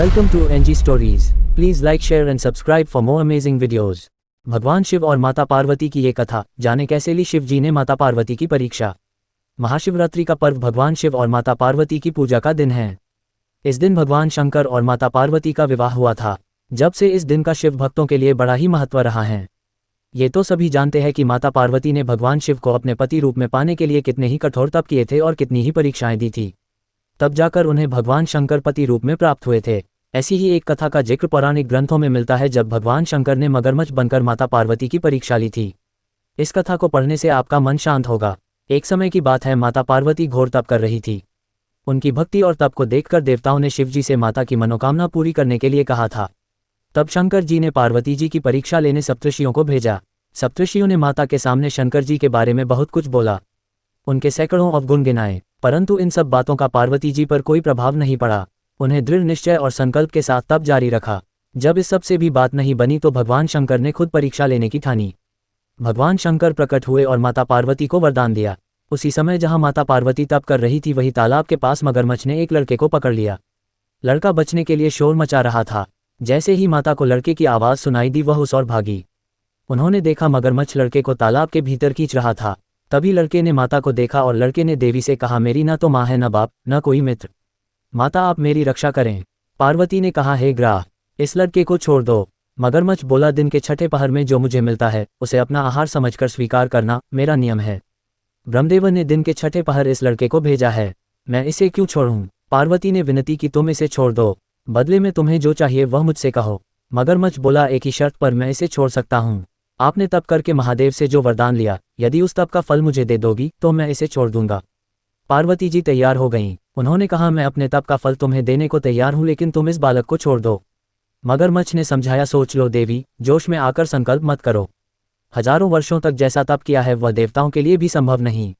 Welcome to NG Stories. Please like, share and subscribe for more amazing videos. भगवान शिव और माता पार्वती की ये कथा, जाने कैसे ली शिव जी ने माता पार्वती की परीक्षा। महाशिवरात्रि का पर्व भगवान शिव और माता पार्वती की पूजा का दिन है। इस दिन भगवान शंकर और माता पार्वती का विवाह हुआ था। जब से इस दिन का शिव भक्तों के लिए बड़ा ही महत्व रहा है। ये तो सभी जानते हैं कि माता पार्वती ने भगवान शिव को अपने पति रूप में पाने के लिए कितने ही कठोर तप किए थे और कितनी ही परीक्षाएं दी थी, तब जाकर उन्हें भगवान शंकर पति रूप में प्राप्त हुए थे। ऐसी ही एक कथा का जिक्र पौराणिक ग्रंथों में मिलता है, जब भगवान शंकर ने मगरमच्छ बनकर माता पार्वती की परीक्षा ली थी। इस कथा को पढ़ने से आपका मन शांत होगा। एक समय की बात है, माता पार्वती घोर तप कर रही थी। उनकी भक्ति और तप को देखकर देवताओं ने शिव जी से माता की मनोकामना पूरी करने के लिए कहा था। तब शंकर जी ने पार्वती जी की परीक्षा लेने सप्तऋषियों को भेजा। सप्तऋषियों ने माता के सामने शंकर जी के बारे में बहुत कुछ बोला, उनके सैकड़ों अवगुण गिनाए, परंतु इन सब बातों का पार्वती जी पर कोई प्रभाव नहीं पड़ा। उन्हें दृढ़ निश्चय और संकल्प के साथ तप जारी रखा। जब इस सब से भी बात नहीं बनी तो भगवान शंकर ने खुद परीक्षा लेने की ठानी। भगवान शंकर प्रकट हुए और माता पार्वती को वरदान दिया। उसी समय जहां माता पार्वती तप कर रही थी, वही तालाब के पास मगरमच्छ ने एक लड़के को पकड़ लिया। लड़का बचने के लिए शोर मचा रहा था। जैसे ही माता को लड़के की आवाज़ सुनाई दी, वह उस ओर भागी। उन्होंने देखा मगरमच्छ लड़के को तालाब के भीतर खींच रहा था। तभी लड़के ने माता को देखा और लड़के ने देवी से कहा, मेरी न तो माँ है, न बाप, न कोई मित्र। माता, आप मेरी रक्षा करें। पार्वती ने कहा, हे ग्राह, इस लड़के को छोड़ दो। मगरमच्छ बोला, दिन के छठे पहर में जो मुझे मिलता है उसे अपना आहार समझकर स्वीकार करना मेरा नियम है। ब्रह्मदेव ने दिन के छठे पहर इस लड़के को भेजा है, मैं इसे क्यों छोड़ूं? पार्वती ने विनती की, तुम इसे छोड़ दो, बदले में तुम्हें जो चाहिए वह मुझसे कहो। मगरमच्छ बोला, एक ही शर्त पर मैं इसे छोड़ सकता हूँ। आपने तप करके महादेव से जो वरदान लिया, यदि उस तप का फल मुझे दे दोगी तो मैं इसे छोड़ दूंगा। पार्वती जी तैयार हो गईं। उन्होंने कहा, मैं अपने तप का फल तुम्हें देने को तैयार हूं, लेकिन तुम इस बालक को छोड़ दो। मगरमच्छ ने समझाया, सोच लो देवी, जोश में आकर संकल्प मत करो। हजारों वर्षों तक जैसा तप किया है वह देवताओं के लिए भी संभव नहीं।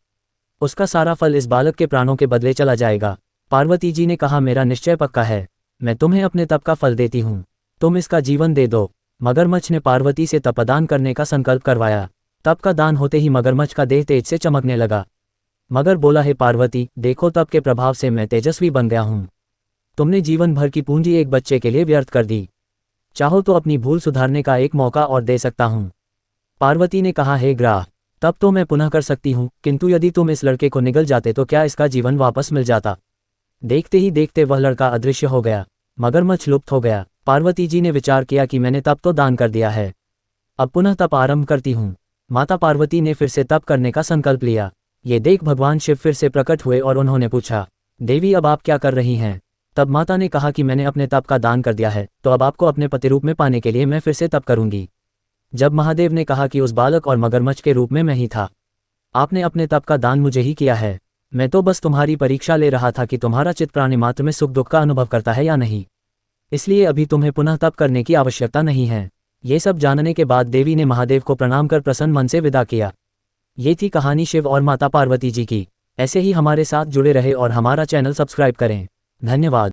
उसका सारा फल इस बालक के प्राणों के बदले चला जाएगा। पार्वती जी ने कहा, मेरा निश्चय पक्का है, मैं तुम्हें अपने तप का फल देती हूँ, तुम इसका जीवन दे दो। मगरमच्छ ने पार्वती से तपदान करने का संकल्प करवाया। तप का दान होते ही मगरमच्छ का देह तेज से चमकने लगा। मगर बोला, हे पार्वती, देखो तप के प्रभाव से मैं तेजस्वी बन गया हूँ। तुमने जीवन भर की पूंजी एक बच्चे के लिए व्यर्थ कर दी। चाहो तो अपनी भूल सुधारने का एक मौका और दे सकता हूँ। पार्वती ने कहा, हे ग्राह, तब तो मैं पुनः कर सकती हूँ, किंतु यदि तुम इस लड़के को निगल जाते तो क्या इसका जीवन वापस मिल जाता? देखते ही देखते वह लड़का अदृश्य हो गया। मगरमच्छ लुप्त हो गया। पार्वती जी ने विचार किया कि मैंने तप तो दान कर दिया है, अब पुनः तप आरंभ करती हूँ। माता पार्वती ने फिर से तप करने का संकल्प लिया। ये देख भगवान शिव फिर से प्रकट हुए और उन्होंने पूछा, देवी, अब आप क्या कर रही हैं? तब माता ने कहा कि मैंने अपने तप का दान कर दिया है, तो अब आपको अपने पति रूप में पाने के लिए मैं फिर से तप करूंगी। जब महादेव ने कहा कि उस बालक और मगरमच्छ के रूप में मैं ही था, आपने अपने तप का दान मुझे ही किया है, मैं तो बस तुम्हारी परीक्षा ले रहा था कि तुम्हारा चित्त प्राणी मात्र में सुख दुख का अनुभव करता है या नहीं, इसलिए अभी तुम्हें पुनः तप करने की आवश्यकता नहीं है। ये सब जानने के बाद देवी ने महादेव को प्रणाम कर प्रसन्न मन से विदा किया। ये थी कहानी शिव और माता पार्वती जी की। ऐसे ही हमारे साथ जुड़े रहे और हमारा चैनल सब्सक्राइब करें। धन्यवाद।